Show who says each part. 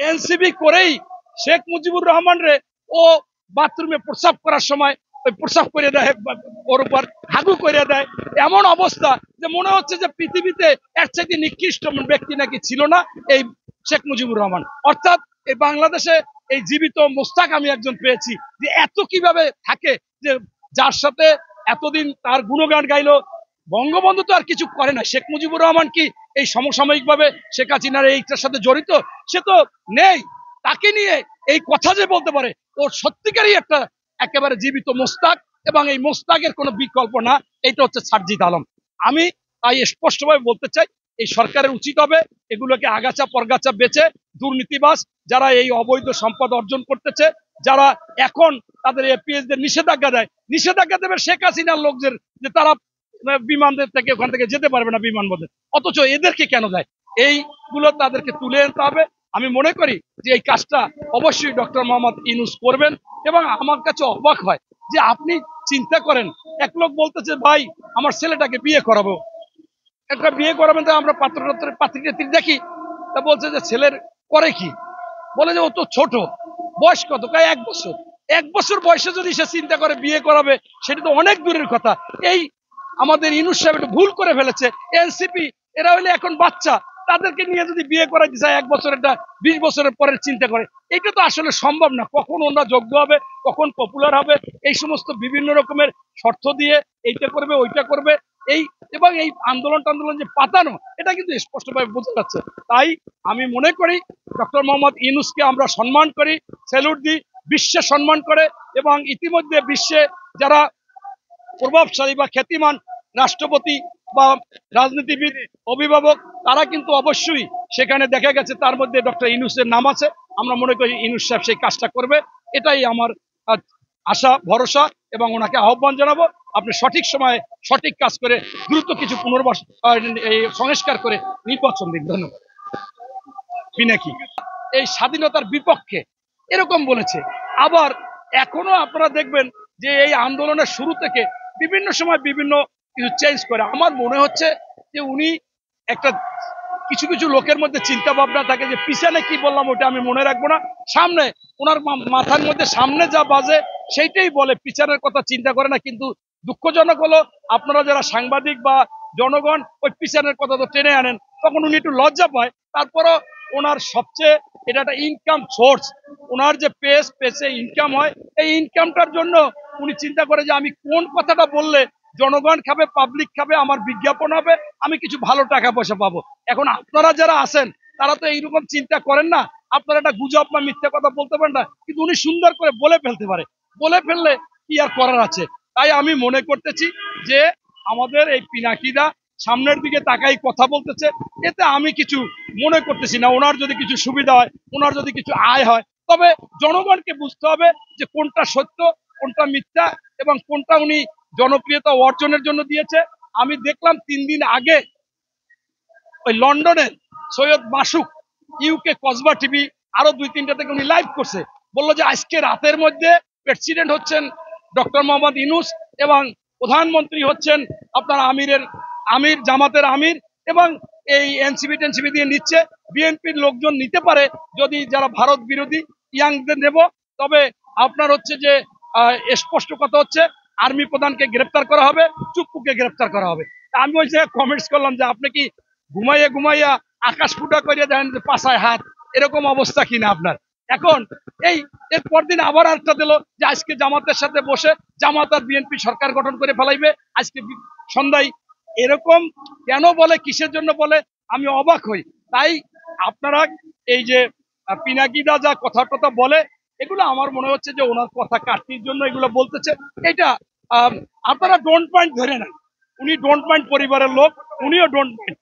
Speaker 1: NCP করেই শেখ মুজিবুর রহমান রে ও বাথরুমে প্রস্রাব করার সময় ওই প্রস্রাব করে দেয়, ওর উপর হাগু করে দেয়। এমন অবস্থা যে মনে হচ্ছে যে পৃথিবীতে এর চাইতে নিকৃষ্ট ব্যক্তি নাকি ছিল না এই শেখ মুজিবুর রহমান। অর্থাৎ এই বাংলাদেশে এই জীবিত মোস্তাক আমি একজন পেয়েছি যে এত কিভাবে থাকে, যে যার সাথে এতদিন তার গুণগান গাইলো। বঙ্গবন্ধু তো আর কিছু করে না, শেখ মুজিবুর রহমান কি এই সমসাময়িক ভাবে শেখ হাসিনার এইটার সাথে জড়িত? সে তো নেই। তাকে নিয়ে এই কথা যে বলতে পারে, ওর সত্যিকারই একটা একেবারে জীবিত মোস্তাক, এবং এই মোস্তাকের কোনো বিকল্প না। এটা হচ্ছে সারজিদ আলম। আমি তাই স্পষ্টভাবে বলতে চাই, এই সরকারের উচিত হবে এগুলোকে আগাছা পরগাছা বেচে দুর্নীতিবাজ যারা এই অবৈধ সম্পদ অর্জন করতেছে, যারা এখন তাদের এপিএসদের নিষেধাজ্ঞা দেয়, নিষেধাজ্ঞা দেবে শেখ হাসিনার লোকদের, যে তারা বিমানদের থেকে ওখান থেকে যেতে পারবে না বিমানবন্দর, অথচ এদেরকে কেন দেয়? এইগুলো তাদেরকে তুলে আনতে হবে। আমি মনে করি যে এই কাজটা অবশ্যই ডক্টর মোহাম্মদ ইউনূস করবেন। এবং আমার কাছে অবাক হয় যে আপনি চিন্তা করেন, এক লোক বলতেছে ভাই আমার ছেলেটাকে বিয়ে করাবো, একটা বিয়ে করাবেন, তো আমরা পাত্রী দেখি, তা বলছে যে ছেলের করে কি, বলে যে ও তো ছোট, বয়স কত, প্রায় 1 বছর। 1 বছর বয়সে যদি সে চিন্তা করে বিয়ে করাবে, সেটা তো অনেক দূরের কথা। এই আমাদের ইউনূস সাহেব একটু ভুল করে ফেলেছে। এনসিপি এরা হইলে এখন বাচ্চা, তাদেরকে নিয়ে যদি বিয়ে করাইতে চায় 1 বছরেরটা 20 বছরের পরের চিন্তা করে, এটা তো আসলে সম্ভব না। কখন ওরা যোগ্য হবে, কখন পপুলার হবে, এই সমস্ত বিভিন্ন রকমের শর্ত দিয়ে এইটা করবে ওইটা করবে, এই এবং এই আন্দোলন যে পাতানো, এটা কিন্তু স্পষ্টভাবে বোঝা যাচ্ছে। তাই আমি মনে করি ডক্টর মোহাম্মদ ইউনূসকে আমরা সম্মান করি, স্যালুট দিই, বিশ্বে সম্মান করে। এবং ইতিমধ্যে বিশ্বে যারা প্রভাবশালী বা খ্যাতিমান রাষ্ট্রপতি বা রাজনীতিবিদ, অভিভাবক, তারা কিন্তু অবশ্যই সেখানে দেখা গেছে তার মধ্যে ডক্টর ইউনূসের নাম আছে। আমরা মনে করি ইউনূস সাহেব সেই কাজটা করবে, এটাই আমার আশা ভরসা, এবং ওনাকে আহ্বান জানাবো আপনি সঠিক সময়ে সঠিক কাজ করে দ্রুত কিছু পুনর্বাস এই সংস্কার করে নির্বাচন দিন। ধন্যবাদ। পিনাকি এই স্বাধীনতার বিপক্ষে এরকম বলেছে। আবার এখনো আপনারা দেখবেন যে এই আন্দোলনের শুরু থেকে বিভিন্ন সময় বিভিন্ন কিছু চেঞ্জ করে। আমার মনে হচ্ছে যে উনি একটা কিছু কিছু লোকের মধ্যে চিন্তা ভাবনা থাকে যে পিছনে কি বললাম ওটা আমি মনে রাখবো না, সামনে ওনার মাথার মধ্যে সামনে যা বাজে সেইটাই বলে, পিছনের কথা চিন্তা করে না। কিন্তু দুঃখজনক হলো আপনারা যারা সাংবাদিক বা জনগণ ওই পিছনের কথা তো টেনে আনেন, তখন উনি একটু লজ্জা পায়। তারপরও ওনার সবচেয়ে এটা একটা ইনকাম সোর্স, ওনার যে পেসে ইনকাম হয়, এই ইনকামটার জন্য উনি চিন্তা করে যে আমি কোন কথাটা বললে জনগণ খাবে, পাবলিক খাবে, আমার বিজ্ঞাপন হবে, আমি কিছু ভালো টাকা পয়সা পাবো। এখন আপনারা যারা আছেন তারা তো এইরকম চিন্তা করেন না, আপনারা একটা গুজব বা মিথ্যা কথা বলতে পারেন না, কিন্তু উনি সুন্দর করে বলে ফেলতে পারে। বলে ফেললে কি আর করার আছে? তাই আমি মনে করতেছি যে আমাদের এই পিনাকিদা সামনের দিকে তাকাই কথা বলতেছে, এতে আমি কিছু মনে করতেছি না। ওনার যদি কিছু সুবিধা হয়, ওনার যদি কিছু আয় হয়, তবে জনগণকে বুঝতে হবে যে কোনটা সত্য, কোনটা মিথ্যা, এবং কোনটা উনি জনপ্রিয়তা অর্জনের জন্য দিয়েছে। আমি দেখলাম 3 দিন আগে ওই লন্ডনের সৈয়দ মাসুক, ইউকে কসবা টিভি, আরো 2-3টা থেকে উনি লাইভ করছে, বললো যে আজকে রাতের মধ্যে প্রেসিডেন্ট হচ্ছেন ডক্টর মোহাম্মদ ইউনূস, এবং প্রধানমন্ত্রী হচ্ছেন আপনার আমির জামাতের আমির, এবং এই এনসিপি দিয়ে নিচ্ছে। বিএনপির লোকজন নিতে পারে যদি যারা ভারত বিরোধী ইয়াংদের নেব। তবে আপনার হচ্ছে যে স্পষ্ট কথা হচ্ছে আর্মি প্রধানকে গ্রেপ্তার করা হবে, চুপ্পুকে গ্রেপ্তার করা হবে। আমি ওই জায়গায় কমেন্টস করলাম যে আপনি কি ঘুমাইয়া ঘুমাইয়া আকাশ ফুটা করিয়া দেন যে পাশায় হাত, এরকম অবস্থা কিনা আপনার? এখন এই এর পরদিন আবার আরেকটা দিল যে আজকে জামাতের সাথে বসে জামাত আর বিএনপি সরকার গঠন করে ফেলাইবে আজকে সন্ধ্যায়। এরকম কেন বলে, কিসের জন্য বলে, আমি অবাক হই। তাই আপনারা এই যে পিনাকিদা যা কথা টথা বলে, এগুলো আমার মনে হচ্ছে যে ওনার কথা কাটতির জন্য এগুলো বলতেছে। এটা আপনারা ডোন্ট মাইন্ড ধরে নেন, উনি ডোন্ট মাইন্ড পরিবারের লোক, উনিও ডোন্ট মাইন্ড।